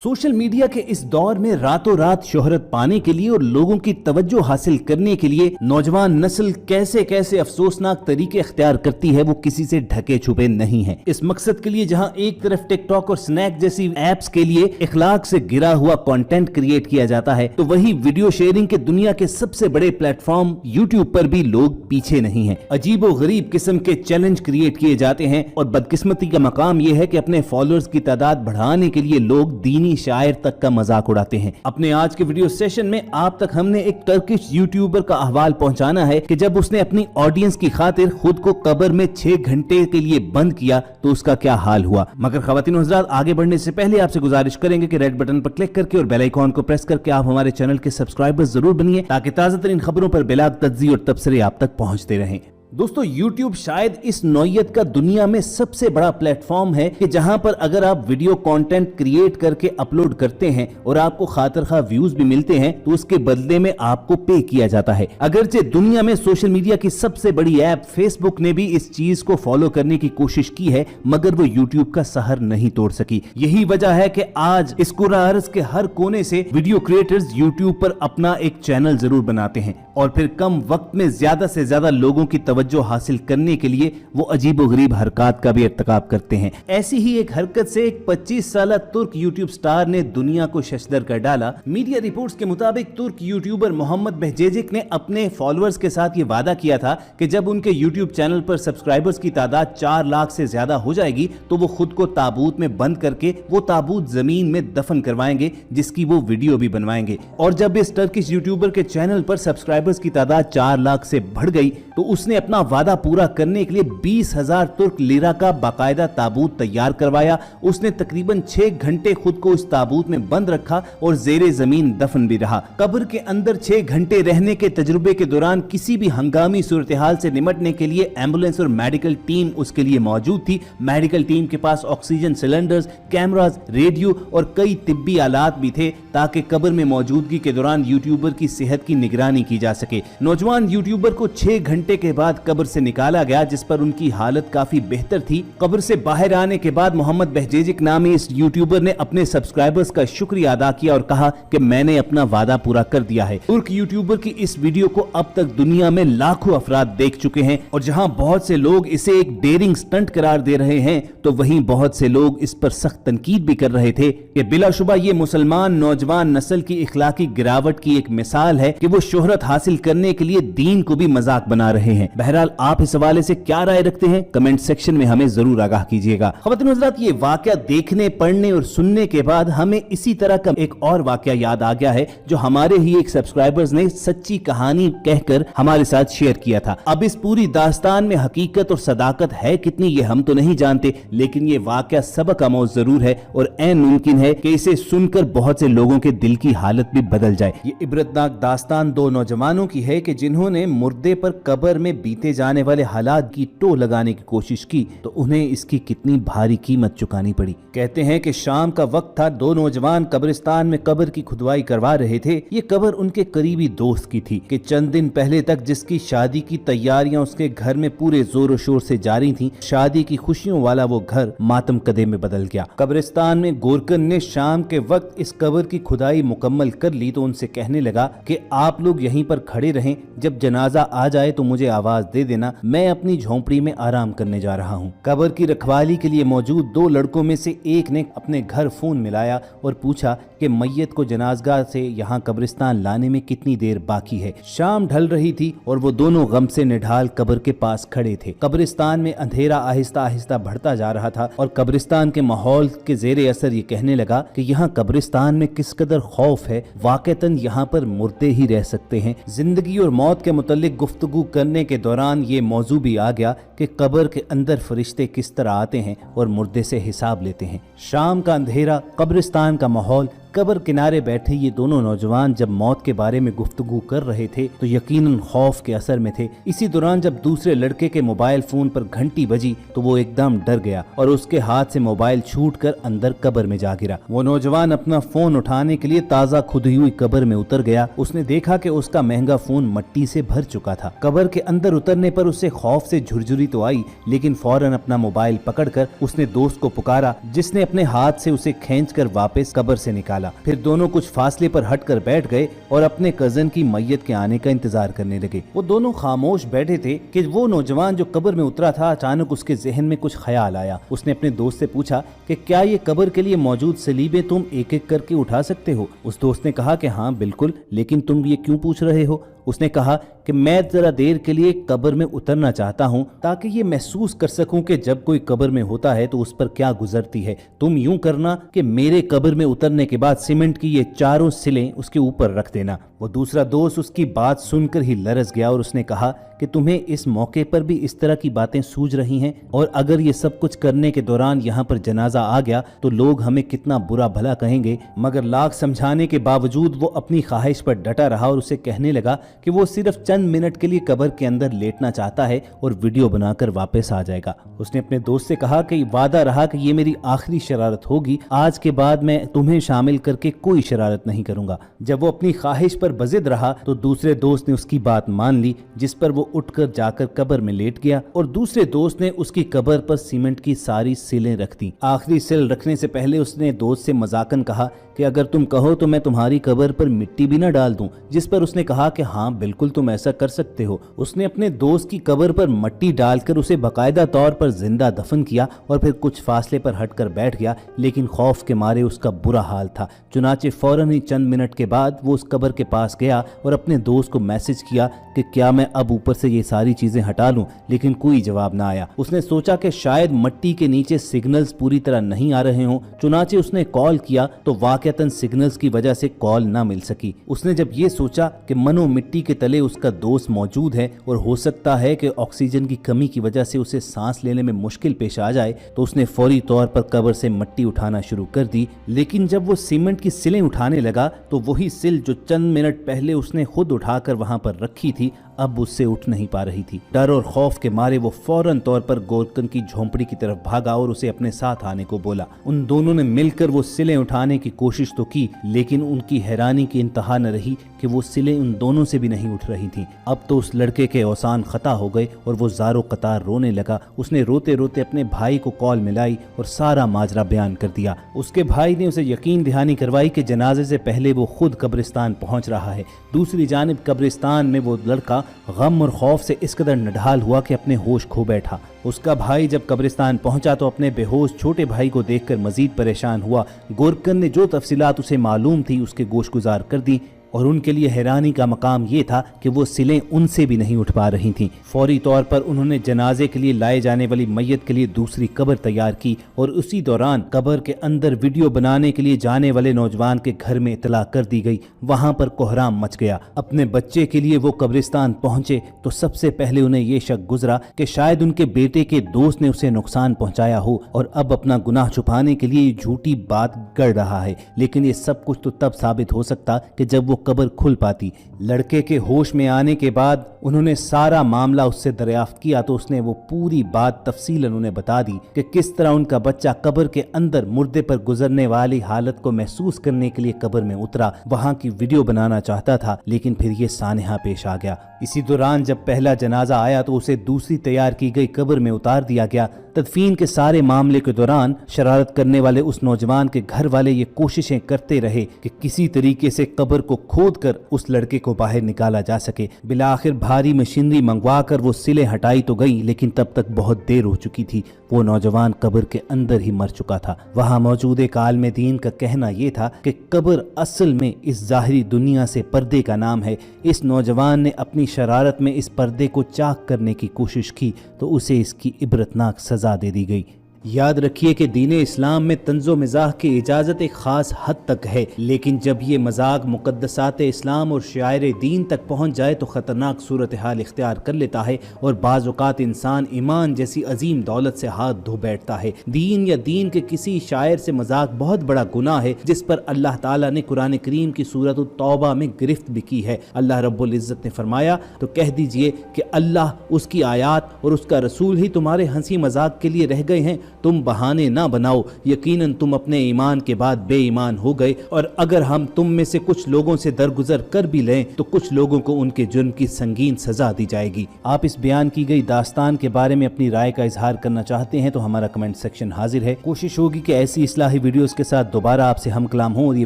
Social media के इस दौर में रातों रात शोहरत पाने के लिए और लोगों की तवज्जो हासिल करने के लिए नौजवान नस्ल कैसे कैसे अफसोसनाक तरीके इख्तियार करती है वो किसी से ढके छुपे नहीं है। इस मकसद के लिए जहां एक तरफ टिकटॉक और स्नैक जैसी एप्स के लिए इखलाक से गिरा हुआ कंटेंट क्रिएट किया जाता है, तो वहीं वीडियो शेयरिंग के दुनिया के सबसे बड़े प्लेटफॉर्म यूट्यूब पर भी लोग पीछे नहीं है। अजीबो गरीब किस्म के चैलेंज क्रिएट किए जाते हैं और बदकिस्मती का मकाम यह है कि अपने फॉलोअर्स की तादाद बढ़ाने के लिए लोग दीनी शायर तक का मजाक उड़ाते हैं। अपने आज के वीडियो सेशन में आप तक हमने एक टर्किश यूट्यूबर का अहवाल पहुंचाना है कि जब उसने अपनी ऑडियंस की खातिर खुद को कब्र में 6 घंटे के लिए बंद किया तो उसका क्या हाल हुआ। मगर ख़वातीन और हज़रात, आगे बढ़ने से पहले आपसे गुजारिश करेंगे कि रेड बटन पर क्लिक करके और बेल आइकॉन को प्रेस करके आप हमारे चैनल के सब्सक्राइबर्स जरूर बनिए ताकि ताज़ा तरीन खबरों पर बिलाग तज्ज़ी और तबसरे आप तक पहुंचते रहें। दोस्तों, YouTube शायद इस नौयत का दुनिया में सबसे बड़ा प्लेटफॉर्म है कि जहां पर अगर आप वीडियो कंटेंट क्रिएट करके अपलोड करते हैं और आपको खातिर खा व्यूज भी मिलते हैं तो उसके बदले में आपको पे किया जाता है। अगरचे दुनिया में सोशल मीडिया की सबसे बड़ी ऐप फेसबुक ने भी इस चीज को फॉलो करने की कोशिश की है, मगर वो YouTube का सहर नहीं तोड़ सकी। यही वजह है कि आज इस कुर्रा अर्ज़ के हर कोने से वीडियो क्रिएटर्स YouTube पर अपना एक चैनल जरूर बनाते हैं और फिर कम वक्त में ज्यादा से ज्यादा लोगों की तवज्जो हासिल करने के लिए वो अजीबो गरीब हरकत का भी इर्तिकाब करते हैं। ऐसी ही एक हरकत से एक 25 साला तुर्क यूट्यूब स्टार ने दुनिया को शशदर कर डाला। मीडिया रिपोर्ट्स के मुताबिक तुर्क यूट्यूबर मोहम्मद बहजेजिक ने अपने फॉलोअर्स के साथ ये वादा किया था कि जब उनके यूट्यूब चैनल पर सब्सक्राइबर्स की तादाद 4 लाख से ज्यादा हो जाएगी तो वो खुद को ताबूत में बंद करके वो ताबूत जमीन में दफन करवाएंगे, जिसकी वो वीडियो भी बनवाएंगे। और जब इस टर्किश यूट्यूबर के चैनल पर सब्सक्राइबर्स की तादाद 4 लाख से बढ़ गई तो उसने अपना वादा पूरा करने के लिए 20,000 तुर्क लीरा का बाकायदा ताबूत तैयार करवाया। उसने तकरीबन 6 घंटे खुद को इस ताबूत में बंद रखा और जेरे जमीन दफन भी रहा। कब्र के अंदर 6 घंटे रहने के तजुर्बे के दौरान किसी भी हंगामी सूरत हाल से निपटने के लिए एम्बुलेंस और मेडिकल टीम उसके लिए मौजूद थी। मेडिकल टीम के पास ऑक्सीजन सिलेंडर्स, कैमरास, रेडियो और कई तिब्बी आलात भी थे ताकि कब्र में मौजूदगी के दौरान यूट्यूबर की सेहत की निगरानी की जा सके। नौजवान यूट्यूबर को 6 घंटे के बाद कब्र से निकाला गया, जिस पर उनकी हालत काफी बेहतर थी। कब्र से बाहर आने के बाद मोहम्मद बहजेजिक नामी इस यूट्यूबर ने अपने सब्सक्राइबर्स का शुक्रिया अदा किया और कहा कि मैंने अपना वादा पूरा कर दिया है। तुर्क यूट्यूबर की इस वीडियो को अब तक दुनिया में लाखों अफराद देख चुके हैं और जहां बहुत से लोग इसे एक डेयरिंग स्टंट करार दे रहे हैं तो वहीं बहुत से लोग इस पर सख्त तनकीद भी कर रहे थे कि बिलाशुबा ये मुसलमान नौजवान नस्ल की इखलाकी गिरावट की एक मिसाल है कि वो शोहरत हासिल करने के लिए दीन को भी मजाक बना रहे हैं। बहरहाल, आप इस हवाले से क्या राय रखते हैं कमेंट सेक्शन में हमें जरूर आगाह कीजिएगा। ख़वातीन और हज़रात, ये वाकया देखने, पढ़ने और सुनने के बाद हमें इसी तरह का एक और वाकया याद आ गया है जो हमारे ही एक सब्सक्राइबर्स ने सच्ची कहानी कहकर हमारे साथ शेयर किया था। अब इस पूरी दास्तान में हकीकत और सदाकत है कितनी ये हम तो नहीं जानते, लेकिन ये वाकया सबक आमोज जरूर है और ऐन मुमकिन है कि इसे सुनकर बहुत से लोगों के दिल की हालत भी बदल जाए। ये इबरतनाक दास्तान 2 नौजवानों की है कि जिन्होंने मुर्दे पर कब्र में बीते जाने वाले हालात की टो लगाने की कोशिश की तो उन्हें इसकी कितनी भारी कीमत चुकानी पड़ी। कहते हैं कि शाम का वक्त था, 2 नौजवान कब्रिस्तान में कब्र की खुदवाई करवा रहे थे। ये कब्र उनके करीबी दोस्त की थी कि चंद दिन पहले तक जिसकी शादी की तैयारियां उसके घर में पूरे जोर शोर से जारी थी, शादी की खुशियों वाला वो घर मातम कदे में बदल गया। कब्रिस्तान में गोरकन ने शाम के वक्त इस कब्र की खुदाई मुकम्मल कर ली तो उनसे कहने लगा कि आप लोग यहीं पर खड़े रहें, जब जनाजा आ जाए तो मुझे आवाज दे देना, मैं अपनी झोंपड़ी में आराम करने जा रहा हूँ। कब्र की रखवाली के लिए मौजूद 2 लड़कों में से एक ने अपने घर फोन मिलाया और पूछा कि मैयत को जनाजगाह से यहाँ कब्रिस्तान लाने में कितनी देर बाकी है। शाम ढल रही थी और वो दोनों गम से निढाल कब्र के पास खड़े थे। कब्रिस्तान में अंधेरा आहिस्ता आहिस्ता बढ़ता जा रहा था और कब्रिस्तान के माहौल के जेरे असर ये कहने लगा कि यहाँ कब्रिस्तान में किस कदर खौफ है, वाकईतन यहाँ पर मुर्दे ही रह सकते हैं। जिंदगी और मौत के मुतालिक गुफ्तगू करने के दौरान ये मौजू भी आ गया कि कब्र के अंदर फरिश्ते किस तरह आते हैं और मुर्दे से हिसाब लेते हैं। शाम का अंधेरा, कब्रिस्तान का माहौल, قبر کنارے بیٹھے یہ دونوں نوجوان جب موت کے بارے میں گفتگو کر رہے تھے تو یقیناً خوف کے اثر میں تھے۔ اسی دوران جب دوسرے لڑکے کے موبائل فون پر گھنٹی بجی تو وہ ایک دم ڈر گیا اور اس کے ہاتھ سے موبائل چھوٹ کر اندر قبر میں جا گرا۔ وہ نوجوان اپنا فون اٹھانے کے لیے تازہ کھدی ہوئی قبر میں اتر گیا۔ اس نے دیکھا کہ اس کا مہنگا فون مٹی سے بھر چکا تھا۔ قبر کے اندر اترنے پر اسے خوف سے جھرجھری تو آئی، لیکن فوراً اپنا موبائل پکڑ کر اس نے دوست کو پکارا جس نے اپنے ہاتھ سے اسے کھینچ کر واپس قبر سے نکالا۔ پھر دونوں کچھ فاصلے پر ہٹ کر بیٹھ گئے اور اپنے کزن کی میت کے آنے کا انتظار کرنے لگے۔ وہ دونوں خاموش بیٹھے تھے کہ وہ نوجوان جو قبر میں اترا تھا اچانک اس کے ذہن میں کچھ خیال آیا۔ اس نے اپنے دوست سے پوچھا کہ کیا یہ قبر کے لیے موجود سلیبیں تم ایک ایک کر کے اٹھا سکتے ہو؟ اس دوست نے کہا کہ ہاں بالکل، لیکن تم یہ کیوں پوچھ رہے ہو؟ اس نے کہا کہ میں ذرا دیر کے لیے قبر میں اترنا چاہتا ہوں تاکہ یہ محسوس کر سکوں کہ جب کوئی قبر میں ہوتا ہے تو اس پر کیا گزرتی ہے۔ تم یوں کرنا کہ میرے قبر میں اترنے کے بعد سیمنٹ کی یہ چاروں سلیں اس کے اوپر رکھ دینا۔ وہ دوسرا دوست اس کی بات سن کر ہی لرز گیا اور اس نے کہا کہ تمہیں اس موقع پر بھی اس طرح کی باتیں سوج رہی ہیں، اور اگر یہ سب کچھ کرنے کے دوران یہاں پر جنازہ آ گیا تو لوگ ہمیں کتنا برا بھلا کہیں گے۔ مگر لاکھ سمجھانے کے باوجود وہ اپنی خواہش پر ڈٹا رہا اور اسے کہنے لگا کہ وہ صرف چند منٹ کے لیے قبر کے اندر لیٹنا چاہتا ہے اور ویڈیو بنا کر واپس آ جائے گا۔ اس نے اپنے دوست سے کہا کہ وعدہ رہا کہ یہ میری آخری شرارت ہوگی، آج کے بعد میں تمہیں شامل کر کے کوئی شرارت نہیں کروں گا۔ جب وہ اپنی خواہش پر بضد رہا تو دوسرے دوست نے اس کی بات مان لی، جس پر وہ اٹھ کر جا کر قبر میں لیٹ گیا اور دوسرے دوست نے اس کی قبر پر سیمنٹ کی ساری سیلیں رکھ دیں۔ آخری سل رکھنے سے پہلے اس نے دوست سے مذاقن کہا کہ اگر تم کہو تو میں تمہاری قبر پر مٹی بھی نہ ڈال دوں، جس پر اس نے کہا کہ ہاں بالکل تم ایسا کر سکتے ہو۔ اس نے اپنے دوست کی قبر پر مٹی ڈال کر اسے باقاعدہ طور پر زندہ دفن کیا اور پھر کچھ فاصلے پر ہٹ کر بیٹھ گیا، لیکن خوف کے مارے اس کا برا حال تھا۔ چنانچہ فوراً ہی چند منٹ کے بعد وہ اس قبر کے پاس گیا اور اپنے دوست کو میسج کیا کہ کیا میں اب اوپر سے یہ ساری چیزیں ہٹا لوں، لیکن کوئی جواب نہ آیا۔ اس نے سوچا کہ شاید مٹی کے نیچے سگنلز پوری طرح نہیں آ رہے ہوں، چنانچہ اس نے کال کیا تو واقعتاً سگنلز کی وجہ سے کال نہ مل سکی۔ اس نے جب یہ سوچا کہ منو مٹی کے تلے اس کا دوست موجود ہے اور ہو سکتا ہے کہ آکسیجن کی کمی کی وجہ سے اسے سانس لینے میں مشکل پیش آ جائے، تو اس نے فوری طور پر قبر سے مٹی اٹھانا شروع کر دی۔ لیکن جب وہ سیمنٹ کی سلیں اٹھانے لگا تو وہی سل جو چند منٹ پہلے اس نے خود اٹھا کر وہاں پر رکھی تھی اب اس سے اٹھ نہیں پا رہی تھی۔ ڈر اور خوف کے مارے وہ فوراً طور پر گورکن کی جھونپڑی کی طرف بھاگا اور اسے اپنے ساتھ آنے کو بولا۔ ان دونوں نے مل کر وہ سلیں اٹھانے کی کوشش تو کی، لیکن ان کی حیرانی کی انتہا نہ رہی کہ وہ سلیں ان دونوں سے بھی نہیں اٹھ رہی تھیں۔ اب تو اس لڑکے کے اوسان خطا ہو گئے اور وہ زارو قطار رونے لگا۔ اس نے روتے روتے اپنے بھائی کو کال ملائی اور سارا ماجرا بیان کر دیا۔ اس کے بھائی نے اسے یقین دہانی کروائی کہ جنازے سے پہلے وہ خود قبرستان پہنچ رہا ہے۔ دوسری جانب قبرستان میں وہ لڑکا غم اور خوف سے اس قدر نڈھال ہوا کہ اپنے ہوش کھو بیٹھا۔ اس کا بھائی جب قبرستان پہنچا تو اپنے بے ہوش چھوٹے بھائی کو دیکھ کر مزید پریشان ہوا۔ گورکن نے جو تفصیلات اسے معلوم تھی اس کے گوش گزار کر دی، اور ان کے لیے حیرانی کا مقام یہ تھا کہ وہ سلیں ان سے بھی نہیں اٹھ پا رہی تھیں۔ فوری طور پر انہوں نے جنازے کے لیے لائے جانے والی میت کے لیے دوسری قبر تیار کی اور اسی دوران قبر کے اندر ویڈیو بنانے کے لیے جانے والے نوجوان کے گھر میں اطلاع کر دی گئی۔ وہاں پر کوہرام مچ گیا۔ اپنے بچے کے لیے وہ قبرستان پہنچے تو سب سے پہلے انہیں یہ شک گزرا کہ شاید ان کے بیٹے کے دوست نے اسے نقصان پہنچایا ہو اور اب اپنا گناہ چھپانے کے لیے یہ جھوٹی بات گڑ رہا ہے۔ لیکن یہ سب کچھ تو تب ثابت ہو سکتا کہ جب وہ قبر کھل پاتی۔ لڑکے کے ہوش میں آنے کے بعد انہوں نے سارا معاملہ اس سے دریافت کیا تو اس نے وہ پوری بات تفصیلاً انہیں بتا دی کہ کس طرح ان کا بچہ قبر کے اندر مردے پر گزرنے والی حالت کو محسوس کرنے کے لیے قبر میں اترا، وہاں کی ویڈیو بنانا چاہتا تھا، لیکن پھر یہ سانحہ پیش آ گیا۔ اسی دوران جب پہلا جنازہ آیا تو اسے دوسری تیار کی گئی قبر میں اتار دیا گیا۔ تدفین کے سارے معاملے کے دوران شرارت کرنے والے اس نوجوان کے گھر والے یہ کوششیں کرتے رہے کہ کسی طریقے سے قبر کو کھود کر اس لڑکے کو باہر نکالا جا سکے۔ بالآخر بھاری مشینری منگوا کر وہ سلیں ہٹائی تو گئی، لیکن تب تک بہت دیر ہو چکی تھی۔ وہ نوجوان قبر کے اندر ہی مر چکا تھا۔ وہاں موجود ایک عالم دین کا کہنا یہ تھا کہ قبر اصل میں اس ظاہری دنیا سے پردے کا نام ہے۔ اس نوجوان نے اپنی شرارت میں اس پردے کو چاک کرنے کی کوشش کی تو اسے اس کی عبرتناک سزا دے دی گئی۔ याद रखिए कि दीन इस्लाम में तंज़ो मिज़ाह की इजाज़त एक ख़ास हद तक है, लेकिन जब ये मजाक मुक़द्दसात इस्लाम और शायर दीन तक पहुँच जाए तो ख़तरनाक सूरत हाल इख्तियार कर लेता है और बाज़ औक़ात इंसान ईमान जैसी अजीम दौलत से हाथ धो बैठता है। दीन या दीन के किसी शायर से मजाक बहुत बड़ा गुनाह है, जिस पर अल्लाह ताला ने कुरान करीम की सूरत तौबा में गिरफ्त भी की है। अल्लाह रब्बुल इज़्ज़त ने फरमाया, तो कह दीजिए कि अल्लाह, उसकी आयात और उसका रसूल ही तुम्हारे हंसी मजाक के लिए रह गए हैं। तुम बहाने ना बनाओ, यकीनन तुम अपने ईमान के बाद बेईमान हो गए, और अगर हम तुम में से कुछ लोगों से दरगुजर कर भी लें तो कुछ लोगों को उनके जुर्म की संगीन सजा दी जाएगी। आप इस बयान की गई दास्तान के बारे में अपनी राय का इजहार करना चाहते हैं तो हमारा कमेंट सेक्शन हाजिर है। कोशिश होगी कि ऐसी इस्लाही वीडियोस के साथ दोबारा आपसे हम कलाम हों, और ये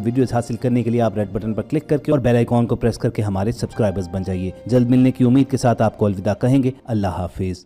वीडियोस हासिल करने के लिए आप रेड बटन पर क्लिक करके और बेल आइकॉन को प्रेस करके हमारे सब्सक्राइबर्स बन जाइए। जल्द मिलने की उम्मीद के साथ आपको अलविदा कहेंगे। अल्लाह हाफिज।